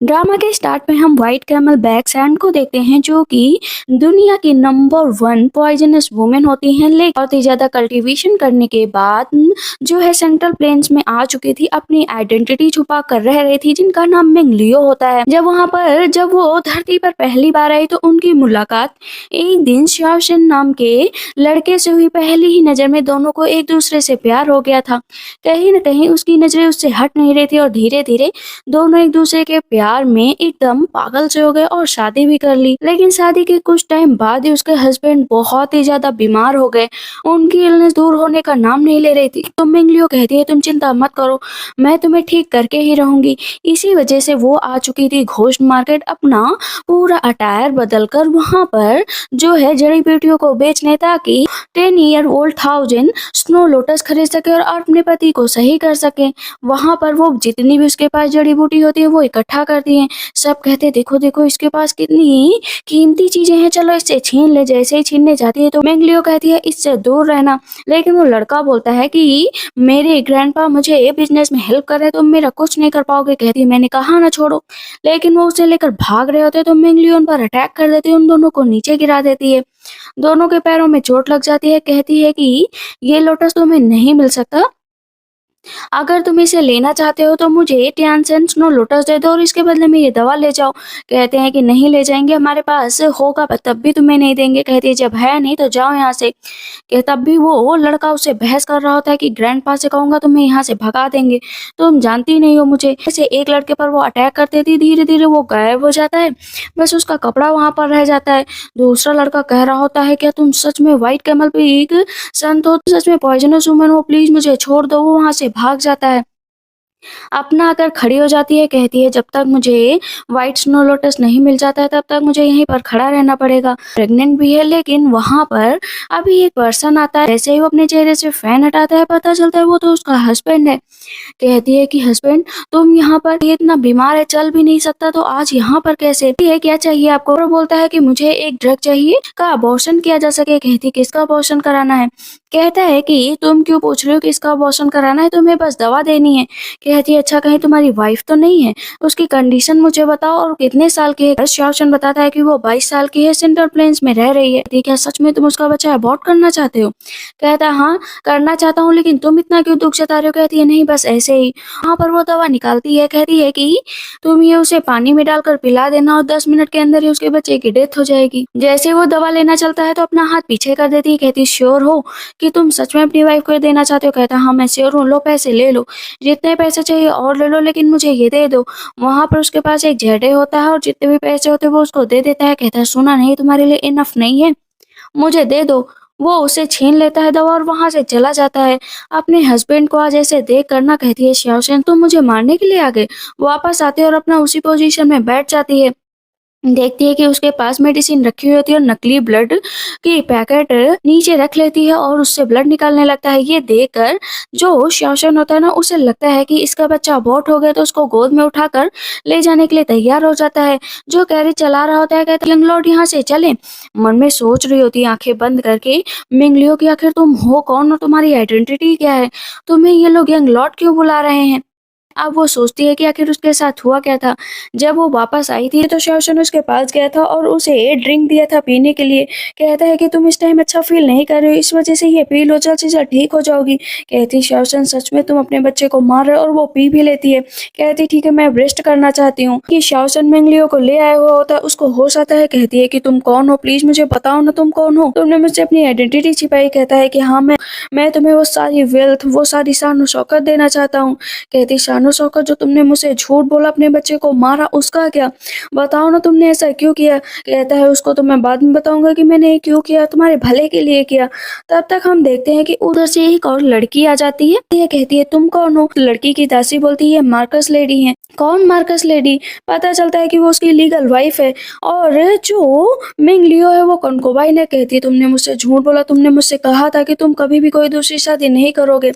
Drama के start में हम व्हाइट कैमल बैक सैंड को देखते हैं जो कि दुनिया की नंबर 1 पॉइजनस वुमेन होती हैं, लेकिन बहुत ही ज्यादा कल्टीवेशन करने के बाद जो है सेंट्रल प्लेन्स में आ चुकी थी, अपनी आइडेंटिटी छुपा कर रह रही थी जिनका नाम मिंग लियो होता है। जब वो धरती पर पहली बार आई तो उनकी मुलाकात एक दिन शाओशन नाम के लड़के से हुई। पहली ही नजर में दोनों को एक दूसरे से प्यार हो गया था। कहीं न कहीं उसकी नजरें उससे हट नहीं रही थी और धीरे धीरे दोनों एक दूसरे के प्यार में एकदम पागल से हो गए और शादी भी कर ली। लेकिन शादी के कुछ टाइम बाद ही उसके हस्बैंड बहुत ही ज्यादा बीमार हो गए। उनकी इलनेस दूर होने का नाम नहीं ले रही थी। तो मिंगलियो कहती है, तुम चिंता मत करो, मैं तुम्हें ठीक करके ही रहूंगी। इसी वजह से वो आ चुकी थी घोस्ट मार्केट, अपना पूरा अटायर बदल कर वहाँ पर जो है जड़ी बूटियों को बेचने, ताकि 10-year-old थाउजेंड स्नो लोटस खरीद सके और अपने पति को सही कर सके। वहां पर वो जितनी भी उसके पास जड़ी बूटी होती है वो इकट्ठा करती है। सब कहते हैं, देखो देखो इसके पास कितनी कीमती चीजें हैं, चलो इससे छीन ले। जैसे ही छीनने जाती है तो मेंगलियो कहती है, इससे दूर रहना। लेकिन वो लड़का बोलता है कि मेरे ग्रैंडपा मुझे ये बिजनेस में हेल्प कर रहे हैं, तुम मेरा कुछ नहीं कर पाओगे। कहती है, मैंने कहा ना छोड़ो। लेकिन वो उसे लेकर भाग रहे होते तो मेंगलियो उन पर अटैक कर देती है, उन दोनों को नीचे गिरा देती है। दोनों के पैरों में चोट लग जाती है। कहती है कि ये लोटस तुम्हें नहीं मिल सकता, अगर तुम इसे लेना चाहते हो तो मुझे टियानसेन स्नो लोटस दे दो और इसके बदले में ये दवा ले जाओ। कहते हैं कि नहीं ले जाएंगे, हमारे पास होगा पर तब भी तुम्हें नहीं देंगे। कहती है, जब है नहीं तो जाओ यहाँ से। कि तब भी वो लड़का उससे बहस कर रहा होता है कि ग्रैंडपा से कहूंगा तुम्हें यहाँ से भगा देंगे, तुम जानती नहीं हो मुझे। ऐसे एक लड़के पर वो अटैक करते थी, धीरे धीरे वो गायब हो जाता है, बस उसका कपड़ा वहां पर रह जाता है। दूसरा लड़का कह रहा होता है, क्या तुम सच में व्हाइट कैमल पे एक संत हो, सच में पॉइजनस वुमन हो, प्लीज मुझे छोड़ दो। वो वहां से भाग जाता है, अपना आकर खड़ी हो जाती है। कहती है, जब तक मुझे व्हाइट स्नो लोटस नहीं मिल जाता है तब तक मुझे यहीं पर खड़ा रहना पड़ेगा। प्रेग्नेंट भी है। लेकिन वहां पर अभी एक पर्सन आता है, जैसे ही वो अपने चेहरे से फैन हटाता है पता चलता है वो तो उसका हस्बैंड है। कहती है कि हस्बैंड, तुम यहाँ पर, ये इतना बीमार है, चल भी नहीं सकता, तो आज यहाँ पर कैसे? कहती है, क्या चाहिए आपको? वो बोलता है कि मुझे एक ड्रग चाहिए का अबॉर्शन किया जा सके। कहती है, किसका अबॉर्शन कराना है? कहता है कि तुम क्यों पूछ रहे हो किसका अबॉर्शन कराना है, तुम्हें बस दवा देनी है। कहती है, अच्छा कहीं तुम्हारी वाइफ तो नहीं है? उसकी कंडीशन मुझे बताओ और कितने साल की है। शाओशन बताता है कि वो 22 साल की है, सेंट्रल प्लेन्स में रह रही है। कहती है, क्या सच में तुम उसका बच्चा अबॉर्ट करना चाहते हो? कहता है, हाँ करना चाहता हूँ, लेकिन तुम इतना क्यों दुख जता रहे हो? कहती है, नहीं बस ऐसे ही। वहाँ पर वो दवा निकालती है। कहती है कि तुम ये उसे पानी में डालकर पिला देना और 10 मिनट के अंदर ही उसके बच्चे की डेथ हो जाएगी। जैसे वो दवा लेना चलता है तो अपना हाथ पीछे कर देती है। कहती, श्योर हो कि तुम सच में अपनी वाइफ को ये देना चाहते हो? कहता, हाँ मैं श्योर हूँ, लो पैसे ले लो, जितने पैसे चाहिए और ले लो, लेकिन मुझे ये दे दो। वहां पर उसके पास एक जेडे होता है और जितने भी पैसे होते हैं वो उसको दे देता है। कहता है, सुना नहीं तुम्हारे लिए इनफ नहीं है, मुझे दे दो। वो उसे छीन लेता है दवा और वहां से चला जाता है। अपने हस्बैंड को आज ऐसे देख कर ना कहती है, श्याओशन तुम मुझे मारने के लिए आ गए। वापस आते हैं और अपना उसी पोजीशन में बैठ जाती है। देखती है कि उसके पास मेडिसिन रखी हुई होती है और नकली ब्लड की पैकेट नीचे रख लेती है और उससे ब्लड निकालने लगता है। ये देखकर जो शासन होता है ना, उसे लगता है कि इसका बच्चा अबॉर्ट हो गया, तो उसको गोद में उठाकर ले जाने के लिए तैयार हो जाता है। जो कैरेज चला रहा होता है कहता है, यंग लॉर्ड यहाँ से चले। मन में सोच रही होती है आंखें बंद करके, मिंगलियो की आखिर तुम हो कौन और तुम्हारी आइडेंटिटी क्या है, तुम्हें ये लोग यंग लॉर्ड क्यों बुला रहे हैं? अब वो सोचती है कि आखिर उसके साथ हुआ क्या था। जब वो वापस आई थी तो शाओशन उसके पास गया था और उसे ड्रिंक दिया था पीने के लिए। कहता है कि तुम इस टाइम अच्छा फील नहीं कर रहे हो, इस वजह से ये पी लो, जल्द से जल्द ठीक हो जाओगी। कहती, शाओशन सच में तुम अपने बच्चे को मार रहे हो? और वो पी भी लेती है। कहती, ठीक है मैं रेस्ट करना चाहती हूँ। कि शाओशन मेंगलियो को ले आया हुआ होता है, उसको होश आता है। कहती है कि तुम कौन हो, प्लीज मुझे बताओ ना तुम कौन हो, तुमने मुझसे अपनी आइडेंटिटी छिपाई। कहता है कि हाँ मैं तुम्हें वो सारी वेल्थ, वो सारी शान शौकत देना चाहता हूँ। कहती, शानो शौकत, जो तुमने मुझसे झूठ बोला, अपने बच्चे को मारा, उसका क्या? बताओ ना तुमने ऐसा क्यों किया? कहता है, उसको तो मैं बाद में बताऊंगा कि मैंने ये क्यों किया, तुम्हारे भले के लिए किया। तब तक हम देखते हैं कि उधर से एक और लड़की आ जाती है। ये कहती है, तुम कौन हो? लड़की की दासी बोलती है, मार्कस लेडी है। कौन मार्कस लेडी? पता चलता है कि वो उसकी लीगल वाइफ है और जो मिंग लियो है वो कंकोबाइन है। कहती है, तुमने मुझसे झूठ बोला, तुमने मुझसे कहा था कि तुम कभी भी कोई दूसरी शादी नहीं करोगे।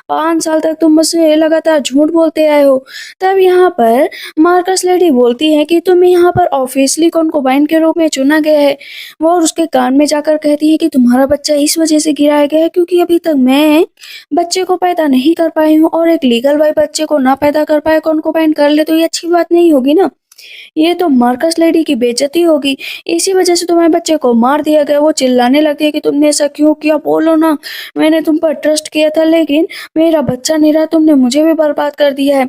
5 साल तक तुम मुझसे लगातार झूठ बोलते आए हो। तब यहाँ पर मार्कस लेडी बोलती है कि तुम्हें यहाँ पर ऑफिशियली कंकोबाइन के रूप में चुना गया है। वो और उसके कान में जाकर कहती है कि तुम्हारा बच्चा इस वजह से गिराया गया है क्योंकि अभी तक मैं बच्चे को पैदा नहीं कर पाई हूँ, और एक लीगल वाइफ बच्चे को ना पैदा कर पाए, कंकोबाइन कर ले, तो ये अच्छी बात नहीं होगी ना। ये तो मार्कस लेडी की बेइज्जती होगी। इसी वजह से तुम्हारे बच्चे को मार दिया गया। वो चिल्लाने लगती है कि तुमने ऐसा क्यों किया, बोलो ना। मैंने तुम पर ट्रस्ट किया था, लेकिन मेरा बच्चा नहीं रहा, तुमने मुझे भी बर्बाद कर दिया है।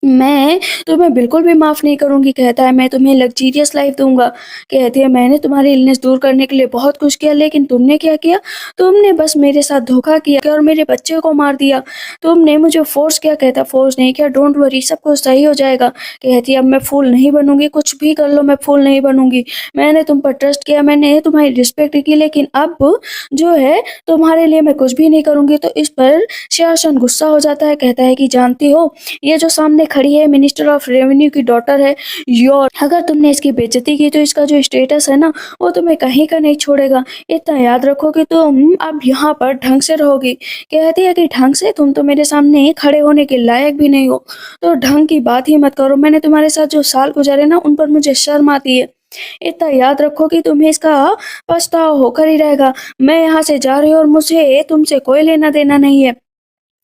मैं तुम्हें बिल्कुल भी माफ़ नहीं करूँगी। कहता है, मैं तुम्हें लग्ज़रियस लाइफ़ दूँगा। कहती है, मैंने तुम्हारी इलनेस दूर करने के लिए बहुत कुछ किया, लेकिन तुमने क्या किया? तुमने बस मेरे साथ धोखा किया और मेरे बच्चे को मार दिया। तुमने मुझे फ़ोर्स किया। कहता है, फ़ोर्स नहीं किया, डोंट वरी, सब कुछ सही हो जाएगा। कहती है, अब मैं फूल नहीं बनूँगी, कुछ भी कर लो, मैं फूल नहीं बनूँगी। मैंने तुम पर ट्रस्ट किया, मैंने तुम्हारी रिस्पेक्ट की, लेकिन अब जो है तुम्हारे लिए मैं कुछ भी नहीं करूँगी। तो इस पर सियासन गुस्सा हो जाता है। कहता है कि जानती हो, ये जो सामने खड़ी है मिनिस्टर ऑफ रेवेन्यू की डॉटर है योर। अगर तुमने इसकी बेइज्जती की तो इसका जो स्टेटस है ना, वो तुम्हें कहीं का नहीं छोड़ेगा। इतना याद रखो कि तुम अब यहाँ पर ढंग से रहोगी। कहती है कि ढंग से? तुम तो मेरे सामने खड़े होने के लायक भी नहीं हो, तो ढंग की बात ही मत करो। मैंने तुम्हारे साथ जो साल गुजारे ना, उन पर मुझे शर्म आती है। इतना याद रखो कि तुम्हें इसका पछतावा होकर ही रहेगा। मैं यहाँ से जा रही हूँ और मुझे तुमसे कोई लेना देना नहीं है।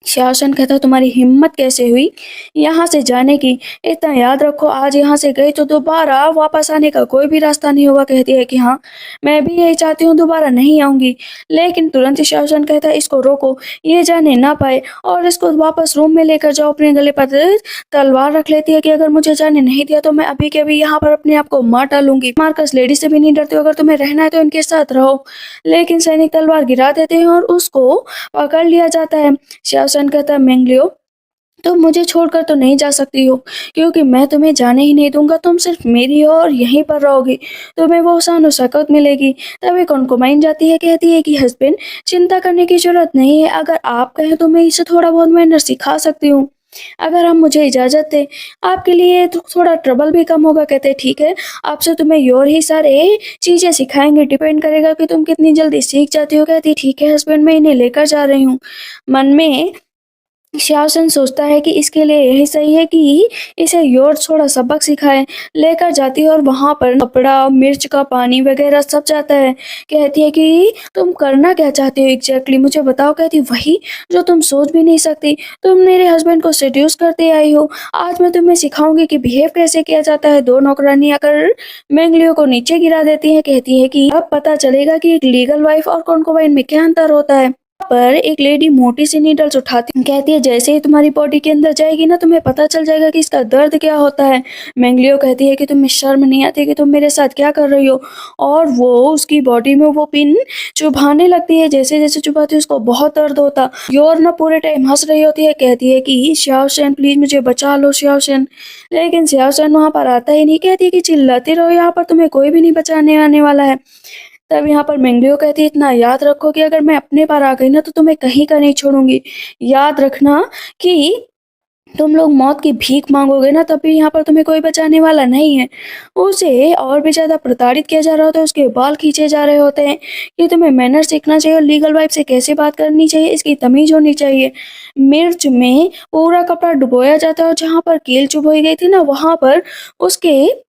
शासन कहता, तुम्हारी हिम्मत कैसे हुई यहाँ से जाने की? इतना याद रखो, आज यहाँ से गई तो दोबारा वापस आने का कोई भी रास्ता नहीं होगा। कहती है कि हाँ, मैं भी यही चाहती हूँ, दोबारा नहीं आऊँगी। लेकिन तुरंत ही शासन कहता है, इसको रोको, ये जाने ना पाए, और इसको वापस रूम में लेकर जाओ। अपने गले पर तलवार रख लेती है कि अगर मुझे जाने नहीं दिया तो मैं अभी के अभी यहाँ पर अपने आप को मार डालूंगी। मार्कस लेडी से भी नहीं डरती हो, अगर तुम्हें रहना है तो इनके साथ रहो। लेकिन सैनिक तलवार गिरा देते हैं और उसको पकड़ लिया जाता है। शासन कहता है, मेंगलियो, तुम मुझे छोड़कर तो नहीं जा सकती हो, क्योंकि मैं तुम्हें जाने ही नहीं दूंगा। तुम सिर्फ मेरी हो और यहीं पर रहोगी। तुम्हें वो शान शौकत मिलेगी। तभी कॉन्कुबाइन जाती है। कहती है कि हस्बैंड, चिंता करने की जरूरत नहीं है, अगर आप कहें तो मैं इसे थोड़ा बहुत मैनर सिखा सकती हूँ। अगर हम मुझे इजाज़त दें, आपके लिए तो थोड़ा ट्रबल भी कम होगा। कहते हैं, ठीक है, आपसे तुम्हें और ही सारे चीज़ें सिखाएंगे, डिपेंड करेगा कि तुम कितनी जल्दी सीख जाती हो। कहती है, ठीक है हस्बैंड, मैं इन्हें लेकर जा रही हूँ। मन में शासन सोचता है कि इसके लिए यही सही है कि इसे योर थोड़ा सबक सिखाए। लेकर जाती है और वहाँ पर कपड़ा, मिर्च का पानी वगैरह सब जाता है। कहती है कि तुम करना क्या चाहती हो एग्जैक्टली, मुझे बताओ। कहती, वही जो तुम सोच भी नहीं सकती। तुम मेरे हस्बैंड को सेड्यूस करते आई हो। आज मैं तुम्हें सिखाऊंगी कि बिहेव कैसे किया जाता है। दो नौकरानी आकर मैंगलियो को नीचे गिरा देती है। कहती है कि अब पता चलेगा कि एक लीगल वाइफ और कॉन्कुबाइन में क्या अंतर होता है। पर एक लेडी मोटी सी नीडल्स उठाती, कहती है, जैसे ही तुम्हारी बॉडी के अंदर जाएगी ना, तुम्हें पता चल जाएगा कि इसका दर्द क्या होता है। मैंगलियो कहती है कि तुम्हें शर्म नहीं आती कि तुम मेरे साथ क्या कर रही हो? और वो उसकी बॉडी में वो पिन चुभाने लगती है। जैसे जैसे चुभाती है उसको बहुत दर्द होता। योर ना पूरे टाइम हंस रही होती है। कहती है कि श्याओशन, प्लीज मुझे बचा लो श्याओशन। लेकिन श्याओशन वहां पर आता ही नहीं। कहती है कि चिल्लाते रहो, यहाँ पर तुम्हें कोई भी नहीं बचाने आने वाला है। तब यहाँ पर मेंगलियो कहती है, इतना याद रखो कि अगर मैं अपने पार आ गई ना, तो तुम्हें कहीं का नहीं छोड़ूंगी। याद रखना कि तुम लोग मौत की भीख मांगोगे ना, तब भी यहाँ पर तुम्हें कोई बचाने वाला नहीं है। उसे और भी ज्यादा प्रताड़ित किया जा रहा होता है। उसके बाल खींचे जा रहे होते हैं कि तुम्हें मैनर सीखना चाहिए और लीगल वाइफ से कैसे बात करनी चाहिए, इसकी तमीज होनी चाहिए। मिर्च में पूरा कपड़ा डुबोया जाता है और जहाँ पर कील चुभोई गई थी ना, वहां पर उसके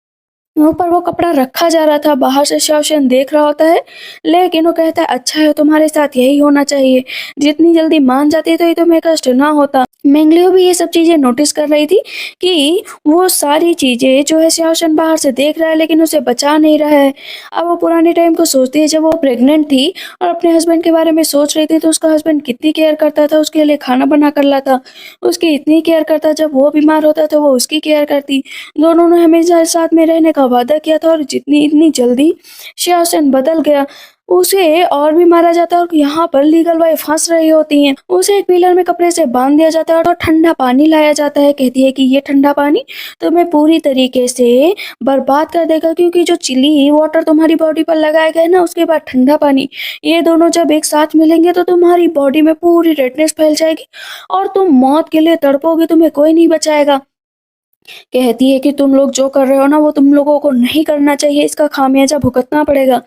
ऊपर वो कपड़ा रखा जा रहा था। बाहर से शाओशन देख रहा होता है, लेकिन वो कहता है, अच्छा है, तुम्हारे साथ यही होना चाहिए। जितनी जल्दी मान जाती तो ये तुम्हें कष्ट ना होता। मेंगलियो भी ये सब चीजें नोटिस कर रही थी कि वो सारी चीजें जो है शाओशन बाहर से देख रहा है, लेकिन उसे बचा नहीं रहा है। अब वो पुराने टाइम को सोचती है जब वो प्रेग्नेंट थी और अपने हस्बैंड के बारे में सोच रही थी, तो उसका हस्बैंड कितनी केयर करता था, उसके लिए खाना बना कर लाता, उसकी इतनी केयर करता। जब वो बीमार होता तो वो उसकी केयर करती। दोनों ने हमेशा साथ में रहने का वादा किया था, और जितनी इतनी जल्दी शासन बदल गया। उसे और भी मारा जाता है और यहाँ पर लीगल वाइफ हंस रही होती हैं। उसे एक पिलर में कपड़े से बांध दिया जाता है और ठंडा पानी लाया जाता है। कहती है कि ये ठंडा पानी तुम्हें पूरी तरीके से बर्बाद कर देगा, क्योंकि जो चिली वाटर तुम्हारी बॉडी पर लगाया गया है ना, उसके बाद ठंडा पानी, ये दोनों जब एक साथ मिलेंगे तो तुम्हारी बॉडी में पूरी रेडनेस फैल जाएगी और तुम मौत के लिए तड़पोगे, तुम्हें कोई नहीं बचाएगा। कहती है कि तुम लोग जो कर रहे हो ना, वो तुम लोगों को नहीं करना चाहिए, इसका खामियाजा भुगतना पड़ेगा।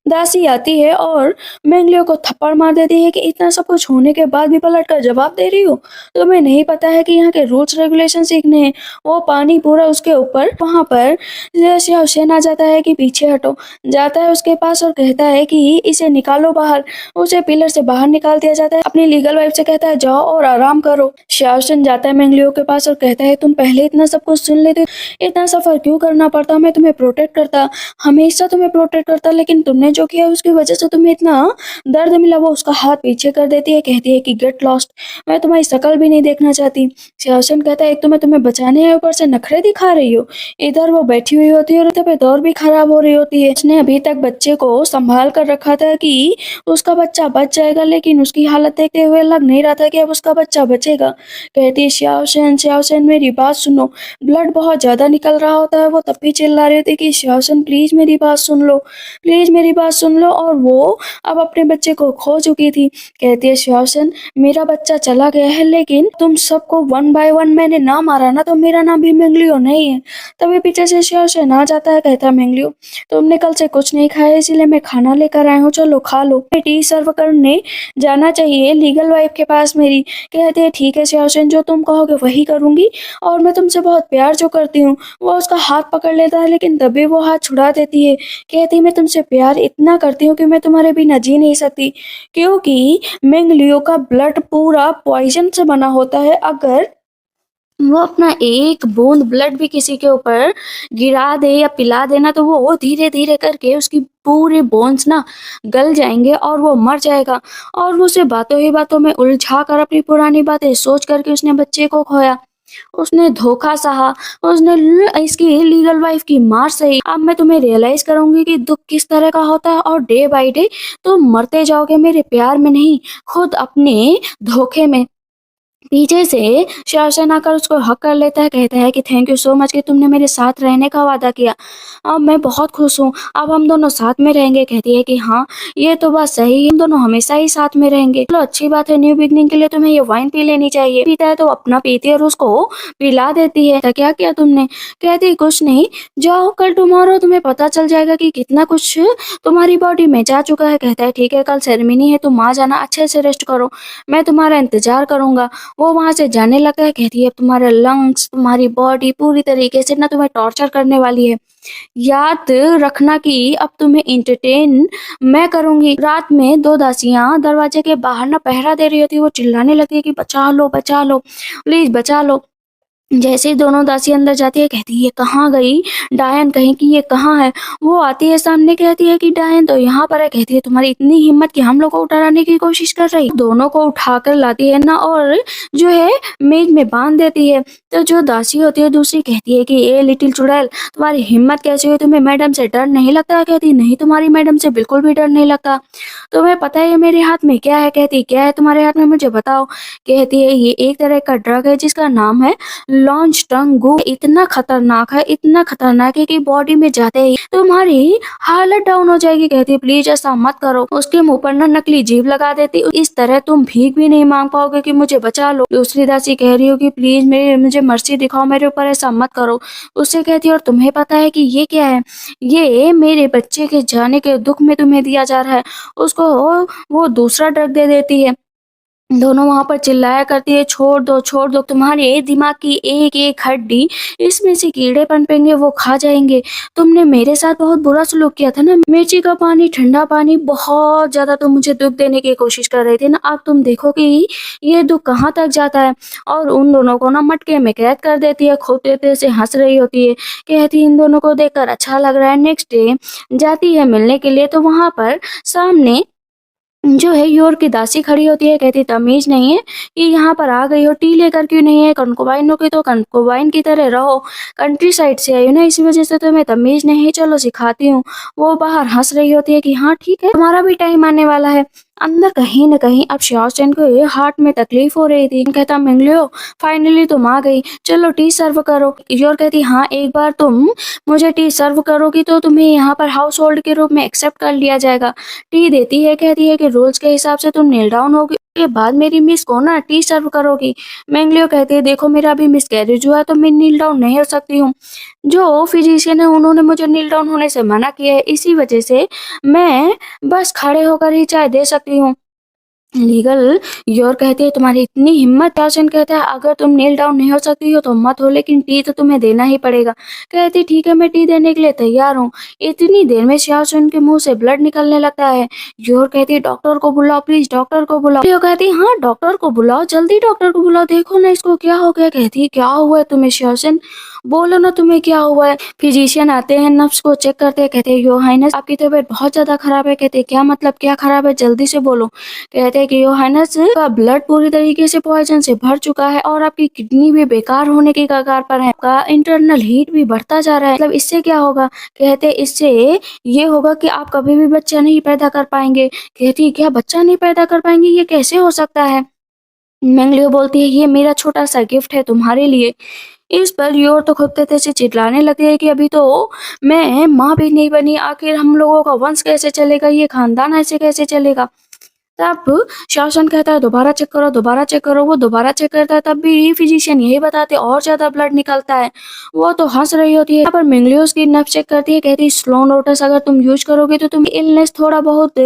दासी आती है और मेंगलियो को थप्पड़ मार देती है कि इतना सब कुछ होने के बाद भी पलट कर जवाब दे रही हो। तुम्हें नहीं पता है कि यहाँ के रूल्स रेगुलेशन सीखने हैं। वो पानी पूरा उसके ऊपर, वहां पर जैसे हुसैन आ जाता है कि पीछे हटो, जाता है उसके पास और कहता है कि इसे निकालो बाहर। उसे पिलर से बाहर निकाल दिया जाता है। अपनी लीगल वाइफ से कहता है, जाओ और आराम करो। शासन जाता है मेंगलियो के पास और कहता है, तुम पहले इतना सब कुछ सुन लेते, इतना सफ़र क्यों करना पड़ता, मैं तुम्हें प्रोटेक्ट करता, हमेशा तुम्हें प्रोटेक्ट करता, लेकिन तुमने जो किया उसकी वजह से तुम्हें इतना दर्द मिला। वो उसका हाथ पीछे कर देती है, कहती है कि गेट लॉस्ट, मैं तुम्हारी शक्ल भी नहीं देखना चाहती। सियासन कहता है एक तो मैं तुम्हें बचाने है, ऊपर से नखरे दिखा रही हो। इधर वो बैठी हुई होती है और तबीयत और भी खराब हो रही होती है। उसने अभी तक बच्चे को संभाल कर रखा था कि उसका बच्चा बच जाएगा, लेकिन उसकी हालत देखते हुए लग नहीं रहा था कि अब उसका बच्चा बचेगा। कहती है श्याओशन मेरी बात सुनो। ब्लड बहुत ज्यादा निकल रहा होता है। वो तब भी चिल्ला रही थी कि श्याओशन प्लीज मेरी बात सुन लो, प्लीज मेरी बात सुन लो। और वो अब अपने बच्चे को खो चुकी थी। कहती है श्याओशन मेरा बच्चा चला गया है, लेकिन तुम सबको वन बाय वन मैंने ना मारा ना, तो मेरा नाम भी मेंगलियो नहीं है। तभी पीछे से श्याओशन आ जाता है, कहता है मेंगलियो तुमने कल से कुछ नहीं खाया, इसीलिए मैं खाना लेकर आया हूँ, चलो खा लो। टी सर्व करने जाना चाहिए लीगल वाइफ के पास मेरी। कहते हैं ठीक है श्याओशन, जो तुम कहोगे वही करूंगी, और मैं तुमसे बहुत प्यार जो करती हूँ। वो उसका हाथ पकड़ लेता है, लेकिन तभी वो हाथ छुड़ा देती है। कहती है मैं तुमसे प्यार इतना करती हूँ कि मैं तुम्हारे बिना जी नहीं सकती, क्योंकि मेंगलियो का ब्लड पूरा पॉइजन से बना होता है। अगर वो अपना एक बूंद ब्लड भी किसी के ऊपर गिरा दे या पिला देना, तो वो धीरे धीरे करके उसकी पूरे बोन्स ना गल जाएंगे और वो मर जाएगा। और वो उसे बातों ही बातों में उलझा कर अपनी पुरानी बातें सोच करके उसने बच्चे को खोया। उसने धोखा सहा, उसने इसकी लीगल वाइफ की मार सही। अब मैं तुम्हें रियलाइज करूंगी कि दुख किस तरह का होता है, और डे बाय डे तुम मरते जाओगे मेरे प्यार में नहीं, खुद अपने धोखे में। पीछे से शासन आकर उसको हक कर लेता है, कहता है कि थैंक यू सो मच कि तुमने मेरे साथ रहने का वादा किया। अब मैं बहुत खुश हूँ, अब हम दोनों साथ में रहेंगे। कहती है कि हाँ ये तो बात सही है, हम दोनों हमेशा ही साथ में रहेंगे। चलो अच्छी बात है, न्यू बिगनिंग के लिए तुम्हें ये वाइन पी लेनी चाहिए। पीता है तो अपना पीती है और उसको पिला देती है। तो क्या किया तुमने? कहती है कुछ नहीं, जाओ कल टुमारो तुम्हें पता चल जाएगा कि कितना कुछ तुम्हारी बॉडी में जा चुका है। कहता है ठीक है, कल सेरेमनी है, तुम आ जाना, अच्छे से रेस्ट करो, मैं तुम्हारा इंतजार करूंगा। वो वहां से जाने लगता है। कहती है अब तुम्हारे लंग्स, तुम्हारी बॉडी पूरी तरीके से ना तुम्हें टॉर्चर करने वाली है। याद रखना कि अब तुम्हें इंटरटेन मैं करूंगी। रात में दो दासियां दरवाजे के बाहर ना पहरा दे रही होती है। वो चिल्लाने लगती है कि बचा लो, प्लीज बचा लो। जैसे ही दोनों दासी अंदर जाती है, कहती है कहाँ गई डायन, कहीं की ये कहाँ है। वो आती है सामने, कहती है कि डायन तो यहाँ पर है। कहती है तुम्हारी इतनी हिम्मत कि हम लोग को उठाने की कोशिश कर रही। दोनों को उठाकर लाती है ना, और जो है मेज में बांध देती है। तो जो दासी होती है दूसरी, कहती है कि ए लिटिल चुड़ैल, तुम्हारी हिम्मत कैसे हुई, तुम्हें मैडम से डर नहीं लगता? कहती नहीं, तुम्हारी मैडम से बिल्कुल भी डर नहीं लगता। तुम्हें पता है मेरे हाथ में क्या है? कहती क्या है तुम्हारे हाथ में, मुझे बताओ। कहती है ये एक तरह का ड्रग है जिसका नाम है लॉन्च टंग गो। इतना खतरनाक है, इतना खतरनाक है कि बॉडी में जाते ही तुम्हारी हालत डाउन हो जाएगी। कहती है प्लीज ऐसा मत करो। उसके मुंह पर ना नकली जीभ लगा देती, इस तरह तुम भीख भी नहीं मांग पाओगे कि मुझे बचा लो। दूसरी दासी कह रही हो कि प्लीज मुझे मर्सी दिखाओ, मेरे ऊपर ऐसा मत करो। उससे कहती है और तुम्हें पता है कि ये क्या है? ये मेरे बच्चे के जाने के दुख में तुम्हें दिया जा रहा है। उसको वो दूसरा ड्रग दे देती है। दोनों वहां पर चिल्लाया करती है छोड़ दो, तुम्हारे दिमाग की एक एक हड्डी इसमें से कीड़े पनपेंगे, वो खा जाएंगे। तुमने मेरे साथ बहुत बुरा सलूक किया था ना, मिर्ची का पानी, ठंडा पानी, बहुत ज्यादा तुम मुझे दुख देने की कोशिश कर रहे थे ना। अब तुम देखो कि ये दुख कहाँ तक जाता है। और उन दोनों को ना मटके में कैद कर देती है। खूब देर से हंस रही होती है, कहती है इन दोनों को देखकर अच्छा लग रहा है। नेक्स्ट डे जाती है मिलने के लिए, तो वहां पर सामने जो है योर की दासी खड़ी होती है। कहती तमीज नहीं है कि यहाँ पर आ गई हो, टी लेकर क्यों नहीं है? कंकुबाइन हो की तो कंकुबाइन की तरह रहो, कंट्री साइड से आई हो ना, इसी वजह से तुम्हें तमीज नहीं है, चलो सिखाती हूँ। वो बाहर हंस रही होती है कि हाँ ठीक है, तुम्हारा भी टाइम आने वाला है। अंदर कहीं न कहीं अब श्याओशन को ये हार्ट में तकलीफ हो रही थी। कहता मेंगलियो फाइनली तुम आ गई, चलो टी सर्व करो। योर कहती हाँ एक बार तुम मुझे टी सर्व करोगी तो तुम्हें यहाँ पर हाउस होल्ड के रूप में एक्सेप्ट कर लिया जाएगा। टी देती है, कहती है कि रूल्स के हिसाब से तुम नील डाउन होगी, के बाद मेरी मिस को ना टी सर्व करोगी। मेंगलियो कहती है देखो मेरा अभी मिस कैरेज हुआ है, तो मैं नील डाउन नहीं हो सकती हूँ। जो फिजिशियन है उन्होंने मुझे नील डाउन होने से मना किया है, इसी वजह से मैं बस खड़े होकर ही चाय दे सकती हूँ। लीगल योर कहती है तुम्हारी इतनी हिम्मत? यासन कहता है अगर तुम नील डाउन नहीं हो सकती हो तो मत हो, लेकिन टी तो तुम्हें देना ही पड़ेगा। कहती ठीक है, मैं टी देने के लिए तैयार हूँ। इतनी देर में यासन के मुंह से ब्लड निकलने लगता है। योर कहती है डॉक्टर को बुलाओ, प्लीज डॉक्टर को बुलाओ। लियो कहती है हाँ डॉक्टर को बुलाओ, जल्दी डॉक्टर को बुलाओ, देखो ना इसको क्या हो गया। कहती है क्या हुआ है तुम्हें यासन? बोलो ना तुम्हें क्या हुआ है। फिजिशियन आते हैं, नब्ज को चेक करते हैं, कहते हैं योर हाइनेस आपकी तबीयत बहुत ज्यादा खराब है। कहते हैं क्या मतलब, क्या खराब है, जल्दी से बोलो। कहते हैं कि योर हाइनेस का ब्लड पूरी तरीके से पॉइजन से भर चुका है और आपकी किडनी भी बेकार होने की कगार पर है। आपका इंटरनल हीट भी बढ़ता जा रहा है। मतलब इससे क्या होगा। कहते हैं इससे ये होगा कि आप कभी भी बच्चा नहीं पैदा कर पाएंगे। कहती है क्या बच्चा नहीं पैदा कर पाएंगे, ये कैसे हो सकता है। मंगलियो बोलती है ये मेरा छोटा सा गिफ्ट है तुम्हारे लिए। इस पर योर तो खुद तेजी से चिल्लाने लगती है कि अभी तो मैं माँ भी नहीं बनी, आखिर हम लोगों का वंश कैसे चलेगा, ये खानदान ऐसे कैसे चलेगा। तब शासन कहता है दोबारा चेक करो, दोबारा चेक करो। वो दोबारा चेक करता है, तब भी फिजिशियन यही बताते और ज्यादा ब्लड निकलता है। वो तो हंस रही होती है। यहाँ पर मिंगलियो उसकी नब्ज चेक करती है, कहती है स्लो लोटस अगर तुम यूज करोगे तो तुम इलनेस थोड़ा बहुत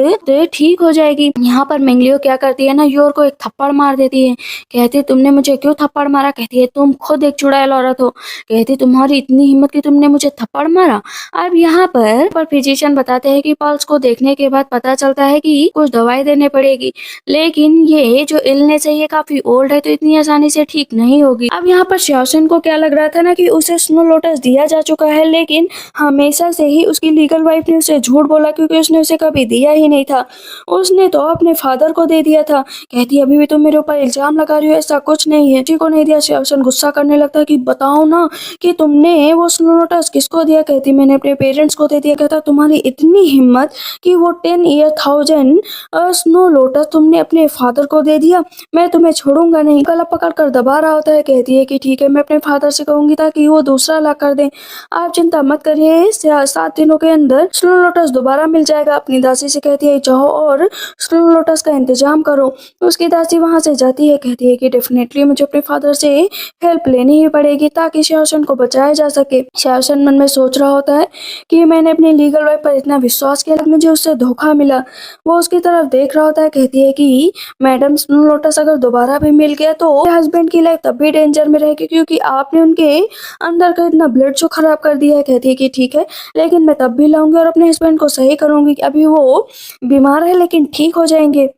ठीक हो जाएगी। यहाँ पर मिंगलियो क्या करती है ना, योर को एक थप्पड़ मार देती है। कहती है तुमने मुझे क्यों थप्पड़ मारा। कहती है तुम खुद एक चुड़ैल औरत हो। कहती है तुम्हारी इतनी हिम्मत कि तुमने मुझे थप्पड़ मारा। अब यहाँ पर फिजिशियन बताते हैं कि पल्स को देखने के बाद पता चलता है कि कुछ दवाई देने पड़ेगी, लेकिन ये जो इलनेस है ये काफी ओल्ड है तो इतनी आसानी से ठीक नहीं होगी। अब यहाँ पर शाओशन को क्या लग रहा था ना कि उसे स्नो लोटस दिया जा चुका है, लेकिन हमेशा से ही उसकी लीगल वाइफ ने उसे झूठ बोला क्योंकि उसने उसे कभी दिया ही नहीं था। उसने तो अपने फादर को दे दिया था। कहती अभी भी तुम मेरे ऊपर इल्जाम लगा रही हो, ऐसा कुछ नहीं है, किसी को नहीं दिया। शाओशन गुस्सा करने लगता है कि बताओ ना कि तुमने वो स्नो लोटस किसको दिया। कहती मैंने अपने पेरेंट्स को दे दिया। कहता तुम्हारी इतनी हिम्मत कि वो 10,000 स्नो लोटस तुमने अपने फादर को दे दिया, मैं तुम्हें छोड़ूंगा नहीं। गला पकड़ कर दबा रहा होता है। कहती है कि ठीक है मैं अपने फादर से कहूंगी ताकि वो दूसरा ला कर दे, आप चिंता मत करिए, 7 दिनों के अंदर स्नो लोटस दोबारा मिल जाएगा। अपनी दासी से कहती है जाओ और स्नो लोटस का इंतजाम करो। उसकी दासी वहां से जाती है। कहती है कि डेफिनेटली मुझे अपने फादर से हेल्प लेनी ही पड़ेगी ताकि शाओशन को बचाया जा सके। शाओशन मन में सोच रहा होता है कि मैंने अपनी लीगल वाइफ पर इतना विश्वास किया, मुझे उससे धोखा मिला। वो उसकी तरफ देख रहा होता है। कहती है कि मैडम स्नो लोटस अगर दोबारा भी मिल गया तो हस्बैंड की लाइफ तब भी डेंजर में रहेगी क्योंकि आपने उनके अंदर का इतना ब्लड जो खराब कर दिया है। कहती है कि ठीक है लेकिन मैं तब भी लाऊंगी और अपने हस्बैंड को सही करूंगी। अभी वो बीमार है लेकिन ठीक हो जाएंगे।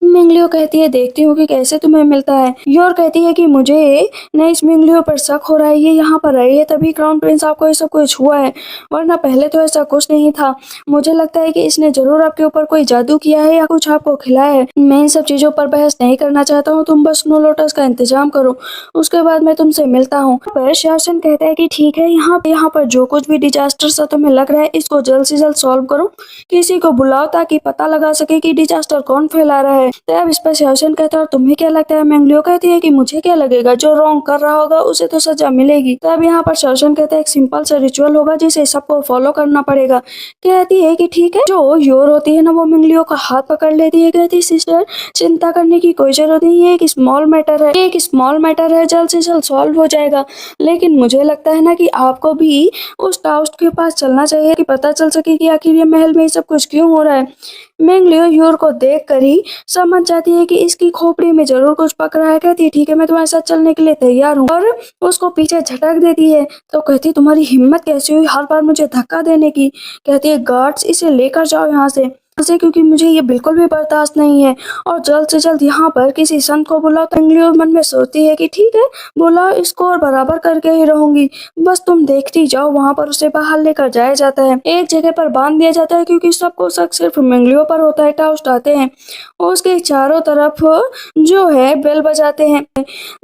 मिंगलियो कहती है देखती हूँ कि कैसे तुम्हें मिलता है। योर कहती है कि मुझे न इस मिंगलियो पर शक हो रहा है, ये यहाँ पर आई है तभी क्राउन प्रिंस आपको ये सब कुछ हुआ है, वरना पहले तो ऐसा कुछ नहीं था। मुझे लगता है कि इसने जरूर आपके ऊपर कोई जादू किया है या कुछ आपको खिलाया है। मैं इन सब चीजों पर बहस नहीं करना चाहता हूँ, तुम बस स्नो लोटस का इंतजाम करो, उसके बाद मैं तुमसे मिलता हूँ। पर शासन कहता है कि ठीक है यहाँ पर जो कुछ भी डिजास्टर सा तुम्हें लग रहा है इसको जल्द से जल्द सॉल्व करो, किसी को बुलाओ ताकि पता लगा सके कि डिजास्टर कौन फैला रहा है। तब इस पर शासन कहता है और तुम्हें क्या लगता है। मंगलियो कहती है कि मुझे क्या लगेगा, जो रॉन्ग कर रहा होगा उसे तो सजा मिलेगी। तब यहाँ पर शासन कहता है एक सिंपल सा रिचुअल होगा जिसे सबको फॉलो करना पड़ेगा। कहती है कि ठीक है। जो योर होती है ना वो मंगलियो का हाथ पकड़ लेती है। कहती सिस्टर चिंता करने की कोई जरूरत नहीं है, एक स्मॉल मैटर है, जल्द से जल्द सॉल्व हो जाएगा। लेकिन मुझे लगता है ना कि आपको भी उस टाउस्ट के पास चलना चाहिए कि पता चल सके कि आखिर ये महल में सब कुछ क्यों हो रहा है। मंगलियो योर को देख कर ही समझ जाती है कि इसकी खोपड़ी में जरूर कुछ पक रहा है। कहती है ठीक है मैं तुम्हारे साथ चलने के लिए तैयार हूँ, और उसको पीछे झटक देती है। तो कहती तुम्हारी हिम्मत कैसे हुई हर बार मुझे धक्का देने की। कहती है गार्ड्स इसे लेकर जाओ यहाँ से क्योंकि मुझे ये बिल्कुल भी बर्दाश्त नहीं है, और जल्द से जल्द यहाँ पर किसी संत को बुलाओ। मंगलियो मन में सोचती है कि ठीक है बुलाओ इसको और बराबर करके ही रहूंगी, बस तुम देखती जाओ। वहां पर उसे बाहर लेकर जाया जाता है, एक जगह पर बांध दिया जाता है क्योंकि सबको शक सिर्फ मंगलियो पर होता है। टाउस्ट आते हैं उसके चारों तरफ जो है बेल बजाते हैं।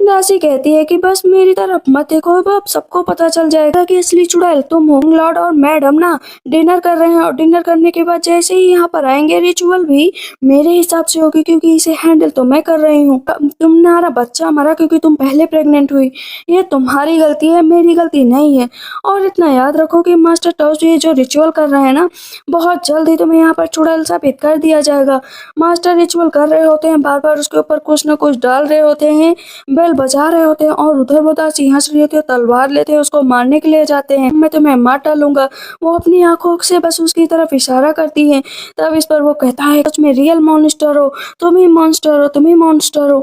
दासी कहती है कि बस मेरी तरफ मत देखो, अब सबको पता चल जाएगा कि असली चुड़ैल तुम हो। लॉर्ड और मैडम ना डिनर कर रहे हैं और डिनर करने के बाद जैसे ही यहाँ पर आएंगे रिचुअल भी मेरे हिसाब से होगी क्योंकि इसे हैंडल तो मैं कर रही हूँ। तुम्हारा बच्चा मरा क्योंकि तुम पहले प्रेग्नेंट हुई, ये तुम्हारी गलती है, मेरी गलती नहीं है। और इतना याद रखो कि मास्टर टाउस ये जो रिचुअल कर रहे हैं ना बहुत जल्द ही तुम्हें यहाँ पर चुड़ैल साबित कर दिया जाएगा। मास्टर रिचुअल कर रहे होते हैं, बार बार उसके ऊपर कुछ न कुछ डाल रहे होते हैं, बेल बजा रहे होते हैं, और उधर वो दासी हंस रही होती है, तलवार लेते हैं उसको मारने के लिए जाते हैं। मैं तुम्हें मार डालूंगा। वो अपनी आंखों से बस उसकी तरफ इशारा करती है। तब इस पर वो कहता है सच में रियल मॉन्स्टर हो, तुम ही मॉन्स्टर हो, तुम ही मॉन्स्टर हो।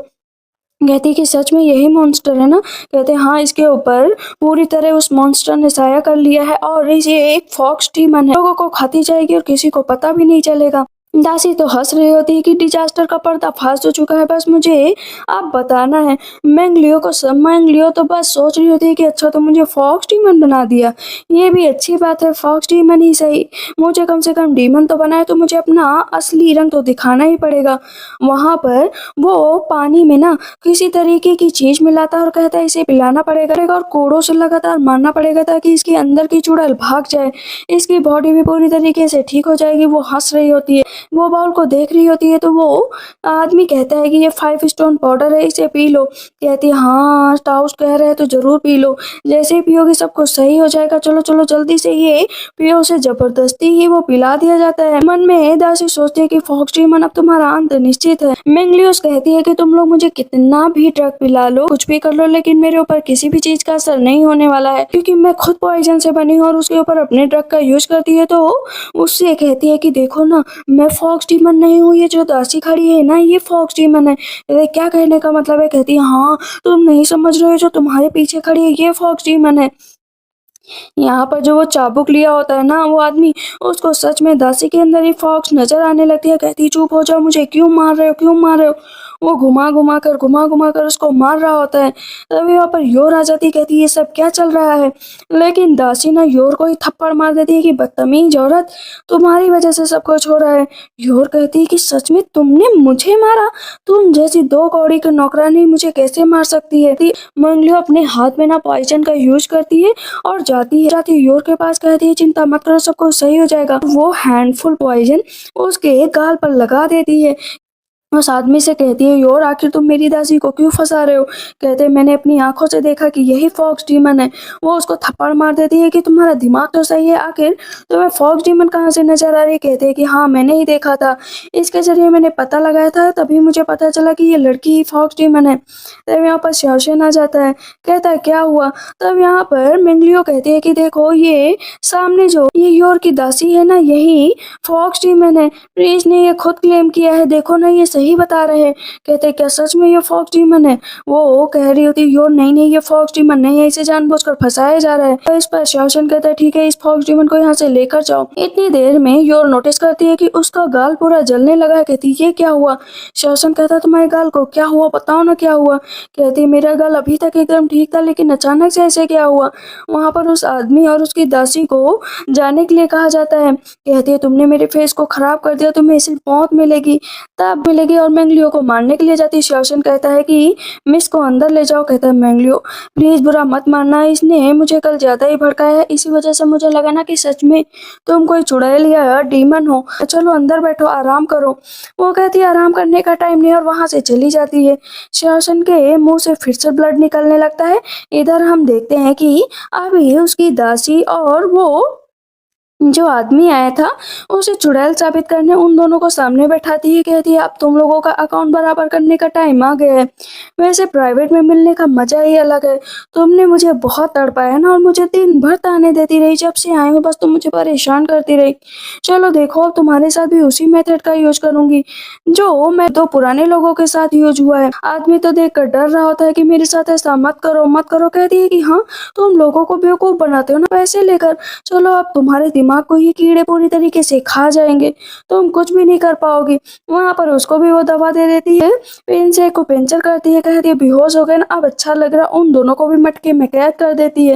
कहती है कि सच में यही मॉन्स्टर है ना। कहते हैं हाँ इसके ऊपर पूरी तरह उस मॉन्स्टर ने साया कर लिया है और ये एक फॉक्स डीमन है, लोगों को खाती जाएगी और किसी को पता भी नहीं चलेगा। दासी तो हंस रही होती है कि डिजास्टर का पर्दाफाश हो चुका है, बस मुझे अब बताना है। मैंग लियो तो बस सोच रही होती है कि अच्छा तो मुझे फॉक्स डीमन बना दिया, ये भी अच्छी बात है, फॉक्स डीमन ही सही, मुझे कम से कम डीमन तो बनाए तो मुझे अपना असली रंग तो दिखाना ही पड़ेगा। वहां पर वो पानी में ना किसी तरीके की चीज मिलाता है और कहता है इसे पिलाना पड़ेगा और कोड़ों से लगातार मारना पड़ेगा ताकि इसके अंदर की चुड़ैल भाग जाए, इसकी बॉडी भी पूरी तरीके से ठीक हो जाएगी। वो हंस रही होती है, वो बाउल को देख रही होती है तो वो आदमी कहता है कि ये 5 स्टोन पाउडर है, इसे पी लो। कहती है हाँ टाउस कह रहे हैं तो जरूर पी लो, जैसे ही पियोगी सब कुछ सही हो जाएगा, चलो चलो जल्दी से ये पियो। उसे जबरदस्ती ही वो पिला दिया जाता है। मन में दासी सोचती है कि फॉक्स डीमन अब तुम्हारा अंत निश्चित है। मेंगलियोस कहती है कि तुम लोग मुझे कितना भी ड्रग पिला लो, कुछ भी कर लो, लेकिन मेरे ऊपर किसी भी चीज का असर नहीं होने वाला है, क्योंकि मैं खुद पॉइजन से बनी हूँ और उसके ऊपर अपने ड्रग का यूज करती है। तो उससे कहती है कि देखो ना, मैं फॉक्स डीमन नहीं हूँ, ये जो दासी खड़ी है ना ये फॉक्स डीमन है। क्या कहने का मतलब है? कहती है हाँ तुम नहीं समझ रहे हो, जो तुम्हारे पीछे खड़ी है ये फॉक्स डीमन है। यहाँ पर जो वो चाबुक लिया होता है ना वो आदमी, उसको सच में दासी के अंदर ही फॉक्स नजर आने लगती है। कहती चुप हो जाओ, मुझे क्यों मार रहे हो, क्यों मार रहे हो। वो घुमा घुमा कर उसको मार रहा होता है। तभी वहाँ पर योर आ जाती, कहती ये सब क्या चल रहा है। लेकिन दासी ना योर को ही थप्पड़ मार देती है कि बदतमीज औरत, तुम्हारी वजह से सब कुछ हो रहा है। योर कहती है कि सच में तुमने मुझे मारा, तुम जैसी दो कौड़ी की नौकरानी मुझे कैसे मार सकती है। मंगलियो अपने हाथ में ना पॉइजन का यूज करती है और जाती है योर के पास, कहती है चिंता मत करो सब कुछ सही हो जाएगा। वो हैंडफुल पॉइजन उसके गाल पर लगा देती है। उस आदमी से कहती है योर आखिर तुम मेरी दासी को क्यों फंसा रहे हो। कहते हैं मैंने अपनी आंखों से देखा कि यही फॉक्स डीमन है। वो उसको थप्पड़ मार देती है कि तुम्हारा दिमाग तो सही है, आखिर तुम्हें फॉक्स डीमन कहाँ से नजर आ रही है। कहते हैं कि हाँ मैंने ही देखा था, इसके जरिए मैंने पता लगाया था, तभी मुझे पता चला कि ये लड़की ही फॉक्स डीमन है। तब यहाँ पर शर्शन आ जाता है, कहता है क्या हुआ। तब यहाँ पर मिंगलियो कहती है कि देखो ये सामने जो ये योर की दासी है ना यही फॉक्स डीमन है, प्रीज ने ये खुद क्लेम किया है, देखो ना ये सही बता रहे हैं। कहते हैं क्या सच में ये फॉक्स डीमन है। वो कह रही होती है योर नहीं नहीं ये फॉक्स डीमन नहीं है, इसे जानबूझकर फंसाया जा रहा है। तो इस पर शर्शन कहता है ठीक है इस फॉक्स डीमन को यहाँ से लेकर जाओ। इतनी देर में योर नोटिस करती है कि उसका गाल पूरा जलने लगा है। कहती ये क्या हुआ। शर्शन कहता है तुम्हारे गाल को क्या हुआ, बताओ ना क्या हुआ। कहती मेरा गाल अभी तक एकदम ठीक था, लेकिन अचानक से ऐसे क्या हुआ। वहां पर उस आदमी और उसकी दासी को जाने के लिए कहा जाता है। कहती है तुमने मेरे फेस को खराब कर दिया, तुम्हें सिर्फ मौत मिलेगी, तब मिलेगी। और मैंगलियो को मारने के लिए जाती है। शर्शन कहता है कि मिस को अंदर ले जाओ। कहता है मैंगलियो प्लीज बुरा मत मानना, इसने मुझे कल ज्यादा ही भड़काया है, इसी वजह से मुझे लगा ना कि सच में तुम कोई चुड़ैल या डीमन हो, चलो अंदर बैठो आराम करो। वो कहती है आराम करने का टाइम नहीं और वहां से चली जाती है। शर्शन के मुंह से फिर से ब्लड निकलने लगता है। इधर हम देखते हैं कि अभी उसकी दासी और वो जो आदमी आया था उसे चुड़ैल साबित करने उन दोनों को सामने बैठाती है। कहती है अब तुम लोगों का अकाउंट बराबर करने का टाइम आ गया है। वैसे प्राइवेट में मिलने का मजा ही अलग है, तुमने मुझे बहुत तड़पाया ना और मुझे दिन भर ताने देती रही, जब से आई हूँ बस तुम मुझे परेशान करती रही। चलो देखो अब तुम्हारे साथ भी उसी मेथड का यूज करूंगी जो मैं दो पुराने लोगों के साथ यूज हुआ है। आदमी तो देख कर डर रहा होता है कि मेरे साथ ऐसा मत करो मत करो। कहती है कि हाँ तुम लोगों को बेवकूफ बनाते हो ना पैसे लेकर, चलो अब तुम्हारे दिमाग को ये कीड़े पूरी तरीके से खा जाएंगे, तुम कुछ भी नहीं कर पाओगी। वहां पर उसको भी वो दवा दे देती है, पेन को पेंचर करती है। कहती है बेहोश हो गए ना, अब अच्छा लग रहा। उन दोनों को भी मटके में कैद कर देती है।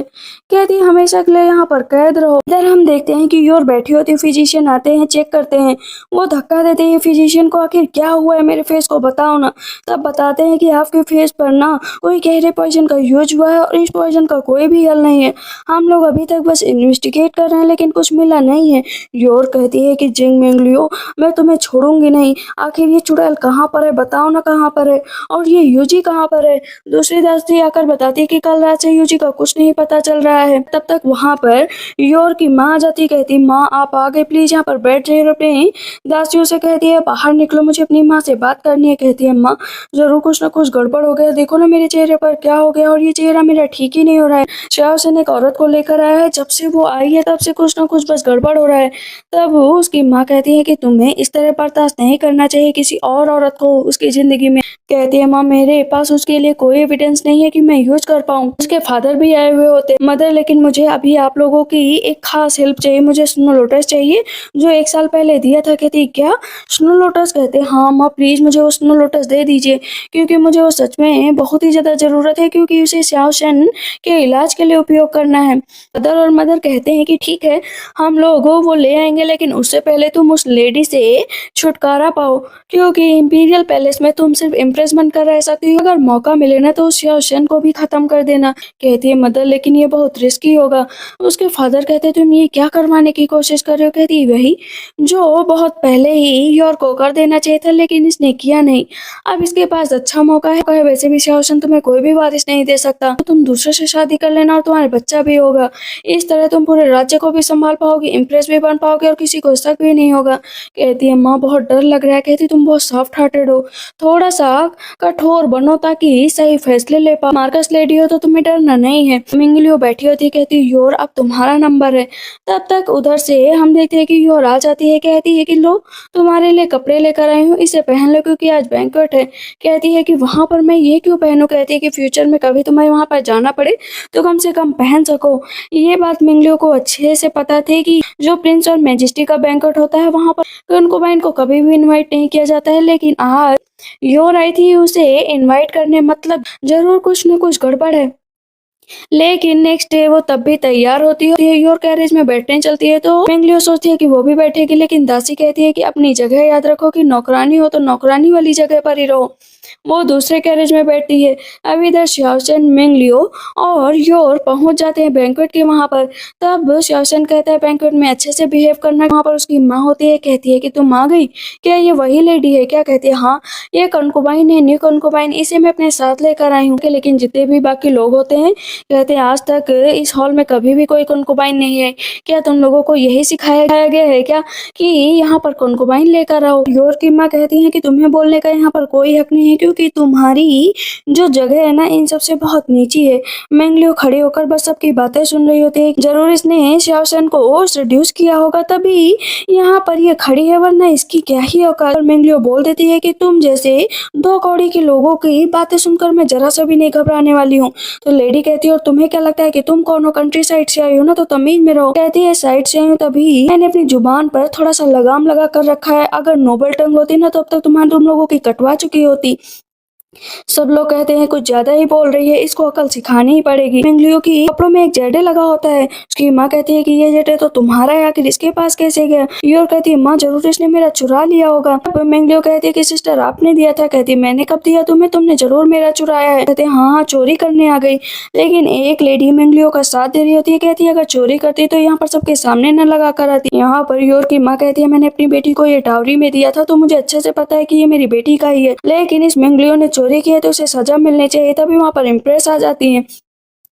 कहती है हमेशा के लिए यहाँ पर कैद रहो। इधर हम देखते हैं कि योर बैठी होती है, फिजिशियन आते हैं चेक करते हैं। वो धक्का देते हैं फिजिशियन को, आखिर क्या हुआ है मेरे फेस को बताओ ना। तब बताते हैं कि आपके फेस पर ना कोई गहरे पॉइजन का यूज हुआ है और इस पॉइजन का कोई भी हल नहीं है, हम लोग अभी तक बस इन्वेस्टिगेट कर रहे हैं लेकिन कुछ मिला नहीं है। योर कहती है कि जिंग मेंगलियो मैं तुम्हें छोड़ूंगी नहीं, आखिर ये चुड़ैल कहाँ पर है बताओ ना कहाँ पर है, और ये यूजी कहाँ पर है। दूसरी दासी आकर बताती है कि कल रात से यूजी का कुछ नहीं पता चल रहा है। तब तक वहां पर योर की माँ आ जाती, कहती माँ आप आ गए, प्लीज यहाँ पर बैठ जाइए। अपनी दासियों से कहती है बाहर निकलो, मुझे अपनी माँ से बात करनी है। कहती है माँ जरूर कुछ ना कुछ गड़बड़ हो गया, देखो ना मेरे चेहरे पर क्या हो गया और ये चेहरा मेरा ठीक ही नहीं हो रहा है। शहर से एक औरत को लेकर आया है, जब से वो आई है तब से कुछ ना कुछ कुछ गड़बड़ हो रहा है। तब उसकी माँ कहती है कि तुम्हें इस तरह बर्दाश्त नहीं करना चाहिए किसी और औरत को उसकी ज़िंदगी में। कहती है माँ मेरे पास उसके लिए कोई एविडेंस नहीं है कि मैं यूज़ कर पाऊँ। उसके फादर भी आए हुए होते। मदर लेकिन मुझे अभी आप लोगों की एक खास हेल्प चाहिए, मुझे स्नो लोटस चाहिए जो 1 साल पहले दिया था। कहती क्या स्नो लोटस? कहते हाँ माँ प्लीज़ मुझे वो स्नो लोटस दे दीजिए क्योंकि मुझे वो सच में बहुत ही ज़्यादा ज़रूरत है क्योंकि उसे श्याओशन के इलाज के लिए उपयोग करना है। फादर और मदर कहते हैं कि ठीक है हम लोग वो ले आएंगे लेकिन उससे पहले तुम उस लेडी से छुटकारा पाओ क्योंकि इंपीरियल पैलेस में तुम सिर्फ इम्प्रेसमेंट कर रह सकती हो। अगर मौका मिले ना तो उस श्याओशन को भी खत्म कर देना। कहती है मदर लेकिन ये बहुत रिस्की होगा। उसके फादर कहते तुम ये क्या करवाने की कोशिश कर रहे हो? कहती वही जो बहुत पहले ही योर को कर देना चाहिए था लेकिन इसने किया नहीं। अब इसके पास अच्छा मौका है। वैसे भी श्याओशन तुम्हें कोई भी वारिस नहीं दे सकता, तो तुम दूसरे से शादी कर लेना और तुम्हारे बच्चा भी होगा। इस तरह तुम पूरे राज्य को भी संभाल पाओगे, इम्प्रेस भी बन पाओगे और किसी को शक भी नहीं होगा। कहती है माँ बहुत डर लग रहा है। कहती तुम बहुत सॉफ्ट हार्टेड हो, थोड़ा सा कठोर बनो ताकि सही फैसले ले पाओ। मार्कस लेडी हो तो तुम्हें डरना नहीं है। मिंगलियो बैठी होती कहती योर अब तुम्हारा नंबर है। तब तक उधर से हम देखते हैं कि योर आ जाती है। कहती है कि लो तुम्हारे लिए कपड़े लेकर आई हूँ, इसे पहन लो क्योंकि आज बैंक्वेट है। कहती है कि वहां पर मैं ये क्यों पहनूं? कहती है कि फ्यूचर में कभी तुम्हें वहां पर जाना पड़े तो कम से कम पहन सको। ये बात मिंगलियो को अच्छे से पता थी कि जो प्रिंस और मैजेस्टी का बैंक्वेट होता है वहां पर कनकुबाइन को कभी भी इनवाइट नहीं किया जाता है, लेकिन आज योर आई थी उसे इनवाइट करने, मतलब जरूर कुछ न कुछ गड़बड़ है। लेकिन नेक्स्ट डे वो तब भी तैयार होती है योर कैरेज में बैठने चलती है तो मिंगलियो सोचती है कि वो भी बैठेगी, लेकिन दासी कहती है कि अपनी जगह याद रखो कि नौकरानी हो तो नौकरानी वाली जगह पर ही रहो। वो दूसरे कैरेज में बैठती है। अब इधर श्याओशन, मिंगलियो और योर पहुंच जाते हैं बैंक्वेट के वहां पर। तब श्याओशन कहता है बैंक्वेट में अच्छे से बिहेव करना। वहां पर उसकी माँ होती है, कहती है कि तुम आ गई, क्या ये वही लेडी है क्या? कहती है हाँ ये कंकुबाइन है, न्यू कंकुबाइन, इसे मैं अपने साथ लेकर आई हूँ। लेकिन जितने भी बाकी लोग होते हैं कहते हैं आज तक इस हॉल में कभी भी कोई कंकुबाइन नहीं है, क्या तुम लोगों को यही सिखाया गया है क्या कि यहाँ पर कंकुबाइन लेकर आओ? योर की माँ कहती है कि तुम्हें बोलने का यहाँ पर कोई हक नहीं है क्योंकि तुम्हारी जो जगह है ना इन सबसे बहुत नीची है। मैंगलियो खड़े होकर बस सबकी बातें सुन रही होती है। जरूर इसने श्याओशन को सेड्यूस किया होगा तभी यहाँ पर ये खड़ी है, वरना इसकी क्या ही औकात। मैंगलियो बोल देती है कि तुम जैसे 2 कौड़ी के लोगों की बातें सुनकर मैं जरा सा भी नहीं घबराने वाली हूँ। तो लेडी कहती है और तुम्हें क्या लगता है कि तुम कौन हो? कंट्री साइड से आई हो ना, तो तमीज में रहो। कहती है साइड से आई हूँ तभी मैंने अपनी जुबान पर थोड़ा सा लगाम लगा कर रखा है, अगर नोबल टंग होती ना तो अब तक तुम लोगों की कटवा चुकी होती। सब लोग कहते हैं कुछ ज्यादा ही बोल रही है, इसको अकल सिखानी ही पड़ेगी। मिंगलियो की कपड़ों में एक जेडे लगा होता है। उसकी माँ कहती है कि ये जेडे तो तुम्हारा है, आखिर इसके पास कैसे गया? योर कहती है माँ जरूर इसने मेरा चुरा लिया होगा। अब मिंगलियो कहती है कि सिस्टर आपने दिया था। कहती है मैंने कब दिया तुम्हें, तुमने जरूर मेरा चुराया है। कहते हाँ हाँ चोरी करने आ गई। लेकिन एक लेडी मिंगलियो का साथ दे रही होती है, कहती है अगर चोरी करती तो यहाँ पर सबके सामने न लगा कर आती। यहाँ पर योर की माँ कहती है मैंने अपनी बेटी को ये डावरी में दिया था तो मुझे अच्छे से पता है कि ये मेरी बेटी का ही है, लेकिन इस मिंगलियो ने चोरी की है तो उसे सजा मिलनी चाहिए। तभी वहां पर इम्प्रेस आ जाती है।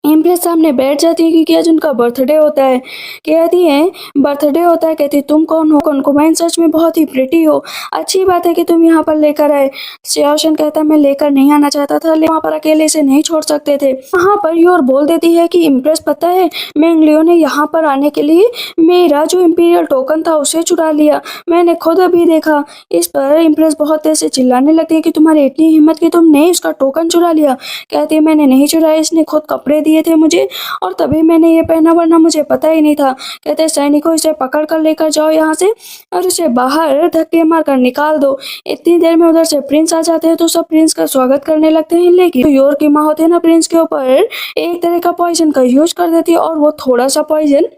इम्प्रेस सामने बैठ जाती है क्योंकि आज उनका बर्थडे होता है। कहती है बर्थडे होता है। कहती तुम कौन हो? कंकुबाइन सच में बहुत ही प्रिटी हो, अच्छी बात है कि तुम यहाँ पर लेकर आए। श्याओशन कहता है मैं लेकर नहीं आना चाहता था, लेकिन वहाँ पर अकेले से नहीं छोड़ सकते थे। वहाँ पर योर बोल देती है कि इम्प्रेस पता है मैंगलियो ने यहाँ पर आने के लिए मेरा जो इम्पीरियल टोकन था उसे चुरा लिया, मैंने खुद अभी देखा। इस पर इम्प्रेस बहुत तेज से चिल्लाने लगती है कि तुम्हारी इतनी हिम्मत कि तुमने उसका टोकन चुरा लिया। कहती है मैंने नहीं चुराया, इसने खुद कपड़े दिए थे मुझे और तभी मैंने ये पहना, वरना मुझे पता ही नहीं था। कहते सैनिकों इसे पकड़ कर लेकर जाओ यहाँ से और इसे बाहर धक्के मार कर निकाल दो। इतनी देर में उधर से प्रिंस आ जाते हैं तो सब प्रिंस का स्वागत करने लगते हैं, लेकिन योर की माँ होते हैं ना प्रिंस के ऊपर एक तरह का पॉइजन का यूज कर देती है और वो थोड़ा सा पॉइजन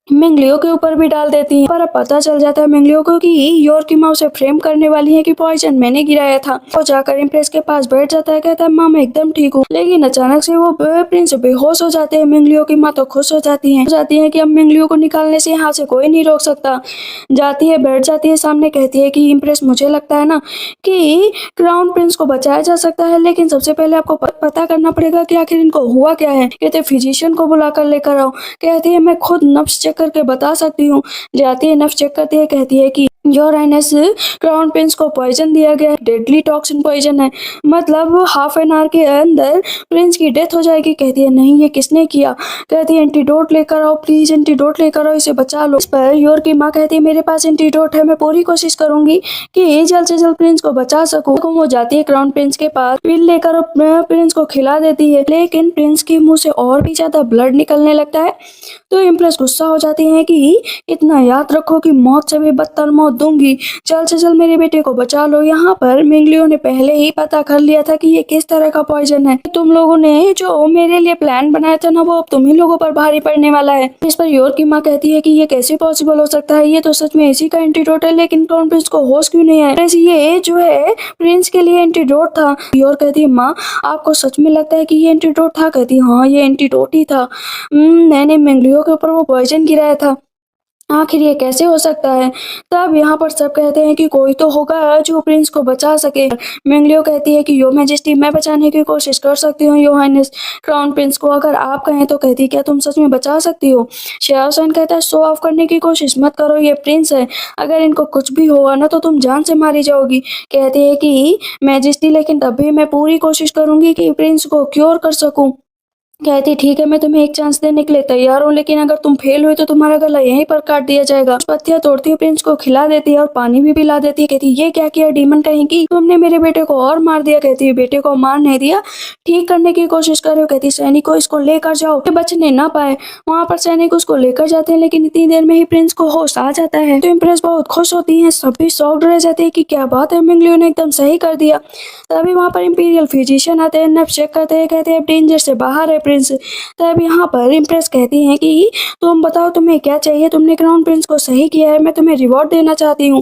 मिंगलियो के ऊपर भी डाल देती है। पर अब पता चल जाता है मिंगलियो को कि योर की माँ उसे फ्रेम करने वाली है कि पॉइजन मैंने गिराया था। वो जाकर इम्प्रेस के पास बैठ जाता है, कहता है माँ मैं एकदम ठीक हूँ, लेकिन अचानक से वो प्रिंस बेहोश हो जाते हैं। मिंगलियो की माँ तो खुश हो जाती है कि अब मिंगलियो को निकालने से यहाँ से कोई नहीं रोक सकता। जाती है बैठ जाती है सामने, कहती है कि इम्प्रेस मुझे लगता है ना कि क्राउन प्रिंस को बचाया जा सकता है, लेकिन सबसे पहले आपको पता करना पड़ेगा कि आखिर इनको हुआ क्या है। कहते फिजिशियन को बुला कर लेकर आओ। कहती है मैं खुद नब्ज चेक करके बता सकती हूँ। जाती है नब्ज चेक करती है, कहती है कि योर हाइनेस, क्राउन प्रिंस को पॉइजन दिया गया है, डेडली टॉक्सिन पॉइजन है, मतलब हाफ एन आवर के अंदर प्रिंस की डेथ हो जाएगी। कहती है नहीं, ये किसने किया? कहती है एंटीडोट लेकर आओ प्लीज, एंटीडोट लेकर आओ, इसे बचा लो। इस पर योर की माँ कहती है मेरे पास एंटीडोट है, मैं पूरी कोशिश करूंगी कि जल्द से जल्द प्रिंस को बचा सकूं। वो जाती है क्राउन प्रिंस के पास, पिल लेकर प्रिंस को खिला देती है, लेकिन प्रिंस के मुंह से और भी ज्यादा ब्लड निकलने लगता है। तो इम्प्रेस गुस्सा हो जाती है कि इतना याद रखो कि मौत से भी बदतर मौत दूंगी, जल्द से जल्द मेरे बेटे को बचा लो। यहाँ पर मिंगलियो ने पहले ही पता कर लिया था कि ये किस तरह का पॉइजन है। तुम लोगों ने जो मेरे लिए प्लान बनाया था ना, वो अब तुम ही लोगों पर भारी पड़ने वाला है। इस पर योर की माँ कहती है कि ये कैसे पॉसिबल हो सकता है, ये तो सच में इसी का एंटीडोट है, लेकिन क्राउन प्रिंस को होश क्यों नहीं आया? ये जो है प्रिंस के लिए एंटीडोट था। योर कहती है माँ, आपको सच में लगता है कि ये एंटीडोट था? कहती है हाँ, ये एंटीडोट ही था। मैंने मिंगलियो के ऊपर वो पॉइजन गिराया था, आखिर ये कैसे हो सकता है? तब यहाँ पर सब कहते हैं कि कोई तो होगा जो प्रिंस को बचा सके। मिंगलियो कहती है कि यो मैजेस्टी, मैं बचाने की कोशिश कर सकती हूँ यो हाइनेस क्राउन प्रिंस को, अगर आप कहें तो। कहती क्या तुम सच में बचा सकती हो? शेरशान कहता है शो ऑफ करने की कोशिश मत करो, ये प्रिंस है, अगर इनको कुछ भी हुआ ना तो तुम जान से मारी जाओगी। कहती है कि मैजेस्टी, लेकिन तब भी मैं पूरी कोशिश करूंगी कि प्रिंस को क्योर कर सकूं। कहती ठीक है, मैं तुम्हें एक चांस देने के लिए तैयार हूँ, लेकिन अगर तुम फेल हुए तो तुम्हारा गला यहीं पर काट दिया जाएगा। पत्तियां तोड़ती है, प्रिंस को खिला देती है और पानी भी पिला देती है। कहती ये क्या किया डीमन कहेंगी, तुमने मेरे बेटे को और मार दिया। कहती है बेटे को मार नहीं दिया, ठीक करने की कोशिश कर रहे हो। कहती सैनिकों, इसको लेकर जाओ, ये बचने ना पाए। वहाँ पर सैनिक उसको लेकर जाते हैं, लेकिन इतनी देर में ही प्रिंस को होश आ जाता है। तो इम्प्रेस बहुत खुश होती है, सभी शॉक्ड रह जाते हैं कि क्या बात है, मिंगलियो ने एकदम सही कर दिया। तभी वहाँ पर इंपीरियल फिजिशियन आते हैं, नब्ज चेक करते हैं, कहते हैं डेंजर से बाहर है प्रिंस। तब यहाँ पर इम्प्रेस कहती हैं कि तुम बताओ तुम्हें क्या चाहिए, तुमने क्राउन प्रिंस को सही किया है, मैं तुम्हें रिवॉर्ड देना चाहती हूँ।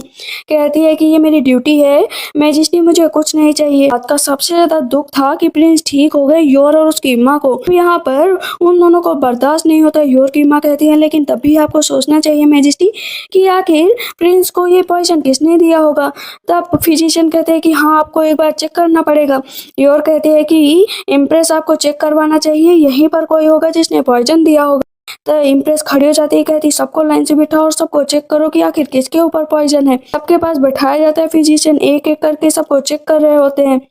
कहती है कि ये मेरी ड्यूटी है मैजेस्टी, मुझे कुछ नहीं चाहिए। बात का सबसे ज्यादा दुख था कि प्रिंस ठीक हो गए योर और उसकी माँ को। यहाँ पर उन दोनों को बर्दाश्त नहीं होता। योर की माँ कहती है लेकिन तब भी आपको सोचना चाहिए मैजेस्टी कि आखिर प्रिंस को ये पॉइजन किसने दिया होगा। तब फिजिशियन कहते हैं कि हाँ, आपको एक बार चेक करना पड़ेगा। योर कहते हैं कि इम्प्रेस आपको चेक करवाना चाहिए, यहीं पर कोई होगा जिसने पॉइजन दिया होगा। तो इम्प्रेस खड़ी हो जाती है, कहती सबको लाइन से बिठाओ और सबको चेक करो कि आखिर किसके ऊपर पॉइजन है। सबके पास बैठाया जाता है, फिजिशियन एक एक करके सबको चेक कर रहे होते हैं।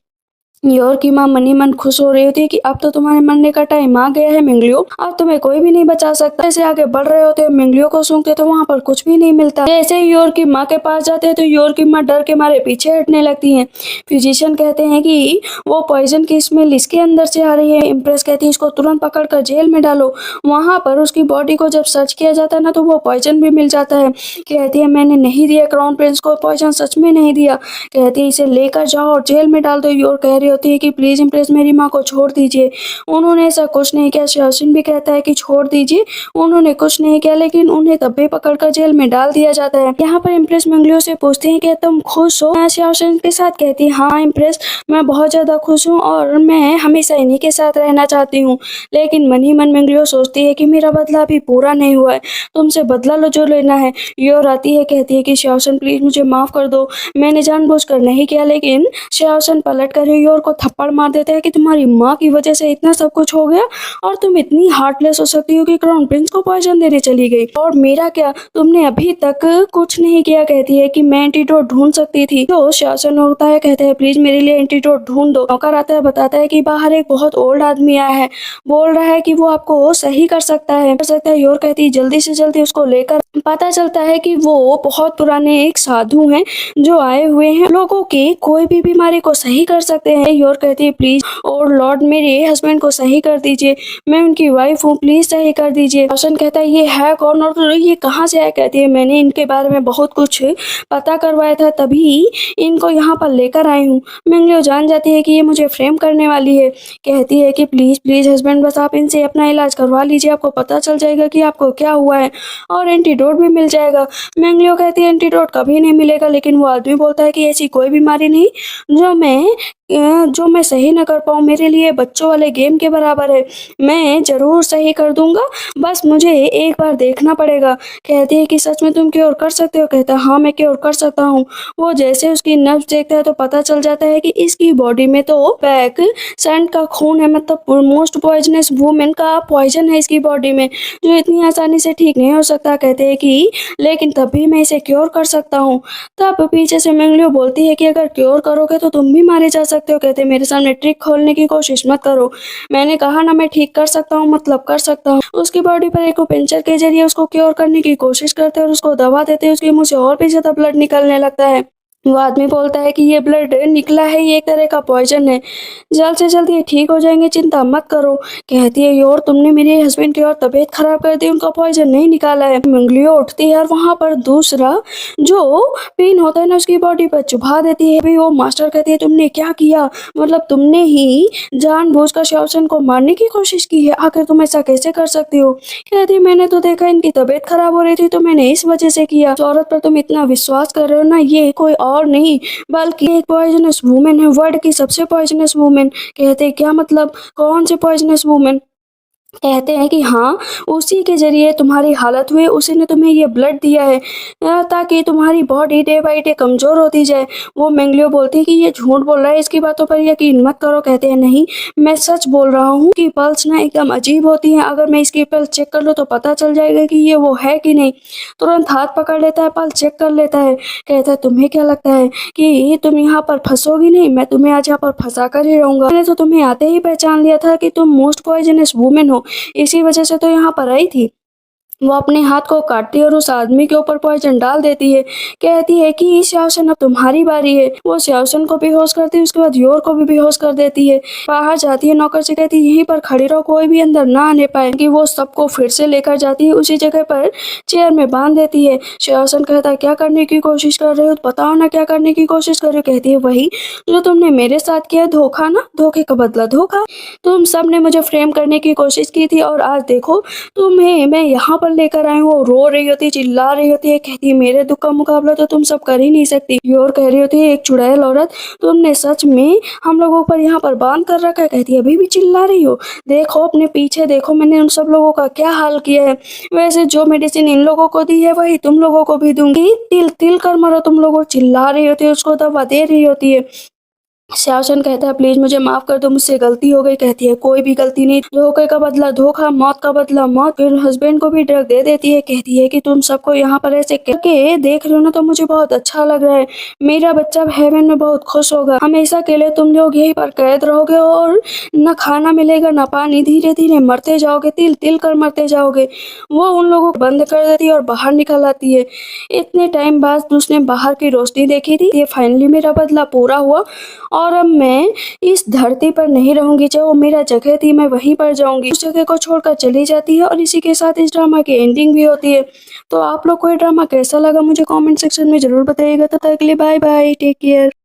योर की माँ मनी मन खुश हो रही होती है कि अब तो तुम्हारे मरने का टाइम आ गया है मिंगलियो, अब तुम्हें कोई भी नहीं बचा सकता। जैसे आगे बढ़ रहे होते हैं, मिंगलियो को सूंघते तो वहाँ पर कुछ भी नहीं मिलता। जैसे ही योर की माँ के पास जाते हैं तो योर की माँ डर के मारे पीछे हटने लगती हैं। फिजिशियन कहते हैं कि वो पॉइजन की स्मेल इसके अंदर से आ रही है। इम्प्रेस कहती है इसको तुरंत पकड़ कर जेल में डालो। वहाँ पर उसकी बॉडी को जब सर्च किया जाता है ना तो वो पॉइजन भी मिल जाता है। कहती है मैंने नहीं दिया क्राउन प्रिंस को पॉइजन, सच में नहीं दिया। कहती है इसे लेकर जाओ और जेल में डाल दो। योर कह रही होती है कि प्लीज इम्प्रेस मेरी माँ को छोड़ दीजिए, उन्होंने ऐसा कुछ नहीं किया। शाओसिन भी कहता है कि छोड़ दीजिए, उन्होंने कुछ नहीं किया, लेकिन उन्हें तब भी पकड़कर जेल में डाल दिया जाता है। यहाँ पर इम्प्रेस मिंगलियो से पूछती है कि तुम खुश हो शाओसिन के साथ? कहती है हाँ इम्प्रेस, मैं बहुत ज्यादा खुश हूँ और मैं हमेशा इन्हीं के साथ रहना चाहती हूँ। लेकिन मन ही मन मिंगलियो सोचती है कि मेरा बदला अभी पूरा नहीं हुआ है, तुमसे बदला लो जो लेना है। योर आती है, कहती है कि शाओसिन प्लीज मुझे माफ कर दो, मैंने जानबूझकर नहीं किया। लेकिन शाओसिन पलट कर योर को थप्पड़ मार देता है कि तुम्हारी माँ की वजह से इतना सब कुछ हो गया और तुम इतनी हार्टलेस हो सकती हो कि क्राउन प्रिंस को पॉइजन देने चली गई। और मेरा क्या, तुमने अभी तक कुछ नहीं किया। कहती है कि मैं एंटीडोट ढूंढ सकती थी। तो शासन होता है, कहते हैं प्लीज मेरे लिए एंटीडोट ढूंढ दो। नौकर आता है, बताता है कि बाहर एक बहुत ओल्ड आदमी आया है, बोल रहा है कि वो आपको सही कर सकता है। योर कहती है जल्दी से जल्दी उसको लेकर। पता चलता है कि वो बहुत पुराने एक साधु हैं जो आए हुए हैं, लोगों की कोई भी बीमारी को सही कर सकते हैं। योर कहती है प्लीज और लॉर्ड मेरे हस्बैंड को सही कर दीजिए, मैं उनकी वाइफ हूँ, प्लीज सही कर दीजिए। रोशन कहता है ये है कौन और ये कहाँ से आया? कहती है मैंने इनके बारे में बहुत कुछ पता करवाया था, तभी इनको यहाँ पर लेकर आई हूँ। मिंगलियो जान जाती है कि ये मुझे फ्रेम करने वाली है। कहती है कि प्लीज प्लीज हस्बैंड, बस आप इनसे अपना इलाज करवा लीजिए, आपको पता चल जाएगा कि आपको क्या हुआ है और एंटीडोट भी मिल जाएगा। मिंगलियो कहती है एंटीडोट कभी नहीं मिलेगा, लेकिन वो आदमी बोलता है कि ऐसी कोई बीमारी नहीं जो मैं जो मैं सही ना कर पाऊँ मेरे लिए बच्चों वाले गेम के बराबर है। मैं ज़रूर सही कर दूँगा, बस मुझे एक बार देखना पड़ेगा। कहती है कि सच में तुम क्योर कर सकते हो? कहता है हाँ, मैं क्योर कर सकता हूँ। वो जैसे उसकी नब्ज़ देखता है तो पता चल जाता है कि इसकी बॉडी में तो बैक सेंट का खून है, मतलब मोस्ट पॉइज़नस वुमन का पॉइज़न है इसकी बॉडी में, जो इतनी आसानी से ठीक नहीं हो सकता। कहते हैं कि लेकिन तब भी मैं इसे क्योर कर सकता हूँ। तब पीछे से मेंगलियो बोलती है कि अगर क्योर करोगे तो तुम भी मारे जा सकते हो। कहते मेरे सामने ट्रिक खोलने की कोशिश मत करो। मैंने कहा ना मैं ठीक कर सकता हूँ, मतलब कर सकता हूँ। उसकी बॉडी पर एक्यूपेंचर के जरिए उसको क्योर करने की कोशिश करते हैं और उसको दवा देते हैं। उसके मुंह से और भी ज्यादा ब्लड निकलने लगता है। वो आदमी बोलता है कि ये ब्लड निकला है, ये एक तरह का पॉइजन है, जल्द से जल्द ये ठीक हो जाएंगे, चिंता मत करो। कहती है और तुमने मेरे हस्बैंड की और तबीयत खराब कर दी, उनका पॉइजन नहीं निकाला है। मंगलियो उठती है और वहां पर दूसरा जो पेन होता है ना उसकी बॉडी पर चुभा देती है। भाई वो मास्टर कहती है तुमने क्या किया, मतलब तुमने ही जानबूझकर श्याओशन को मारने की कोशिश की है, आखिर तुम ऐसा कैसे कर सकती हो। कहती है मैंने तो देखा इनकी तबीयत खराब हो रही थी तो मैंने इस वजह से किया। इस औरत पर तुम इतना विश्वास कर रहे हो ना, ये कोई और नहीं बल्कि एक पॉइजनस वुमेन है, वर्ल्ड की सबसे पॉइजनस वुमेन। कहते हैं क्या मतलब, कौन से पॉइजनस वुमेन। कहते हैं कि हाँ, उसी के ज़रिए तुम्हारी हालत हुई, उसी ने तुम्हें ये ब्लड दिया है ताकि तुम्हारी बॉडी डे बाय डे कमज़ोर होती जाए। वो मेंगलियो बोलती है कि ये झूठ बोल रहा है, इसकी बातों पर यकीन मत करो। कहते हैं नहीं, मैं सच बोल रहा हूँ कि पल्स ना एकदम अजीब होती हैं, अगर मैं इसकी पल्स चेक कर लूँ तो पता चल जाएगा कि ये वो है कि नहीं। तुरंत हाथ पकड़ लेता है, पल्स चेक कर लेता है। कहता है तुम्हें क्या लगता है कि तुम यहाँ पर फंसोगी नहीं, मैं तुम्हें आज यहाँ पर फंसा कर ही रहूँगा। मैंने तो तुम्हें आते ही पहचान लिया था कि तुम मोस्ट पॉइजनस वुमेन हो, इसी वजह से तो यहाँ पर आई थी। वो अपने हाथ को काटती है और उस आदमी के ऊपर पॉइजन डाल देती है। कहती है कि श्याओशन अब तुम्हारी बारी है। वो श्याओशन को बेहोश करती है, उसके बाद योर को भी बेहोश कर देती है। बाहर जाती है, नौकर से कहती है यहीं पर खड़ी रहो, कोई भी अंदर ना आने पाए। कि वो सबको फिर से लेकर जाती है, उसी जगह पर चेयर में बांध देती है। श्याओशन कहता है क्या करने की कोशिश कर रहे हो, बताओ ना क्या करने की कोशिश कर रहे हो। कहती है वही जो तुमने मेरे साथ किया, धोखा ना, धोखे का बदला धोखा। तुम सब ने मुझे फ्रेम करने की कोशिश की थी और आज देखो तुम्हें मैं यहाँ पर लेकर आई हूँ। वो रो रही होती, चिल्ला रही होती है, कहती है मेरे दुख का मुकाबला तो तुम सब कर ही नहीं सकती। योर कह रही होती है एक चुड़ैल औरत, तुमने सच में हम लोगों पर यहाँ पर बांध कर रखा है। कहती है अभी भी चिल्ला रही हो, देखो अपने पीछे देखो, मैंने उन सब लोगों का क्या हाल किया है। वैसे जो मेडिसिन इन लोगों को दी है वही तुम लोगों को भी दूंगी, तिल तिल कर मरो तुम लोगों। चिल्ला रही होती है, उसको दवा दे रही होती है। श्याओशन कहता है प्लीज मुझे माफ कर दो, मुझसे गलती हो गई। कहती है कोई भी गलती नहीं, धोखे का बदला धोखा, मौत का बदला मौत। फिर हस्बैंड को भी ड्रग दे देती है। कहती है कि तुम सबको यहाँ पर ऐसे करके देख रहे हो ना तो मुझे बहुत अच्छा लग रहा है, मेरा बच्चा अब हेवन में बहुत खुश होगा। हमेशा के लिए तुम लोग यहीं पर कैद रहोगे और न खाना मिलेगा न पानी, धीरे धीरे मरते जाओगे, तिल तिल कर मरते जाओगे। वो उन लोगों को बंद कर देती है और बाहर निकल आती है। इतने टाइम बाद उसने बाहर की रोशनी देखी थी, ये फाइनली मेरा बदला पूरा हुआ और अब मैं इस धरती पर नहीं रहूंगी, जो मेरा जगह थी मैं वहीं पर जाऊंगी। उस जगह को छोड़कर चली जाती है और इसी के साथ इस ड्रामा की एंडिंग भी होती है। तो आप लोग को ये ड्रामा कैसा लगा मुझे कमेंट सेक्शन में जरूर बताइएगा। तब तक के लिए बाय बाय, टेक केयर।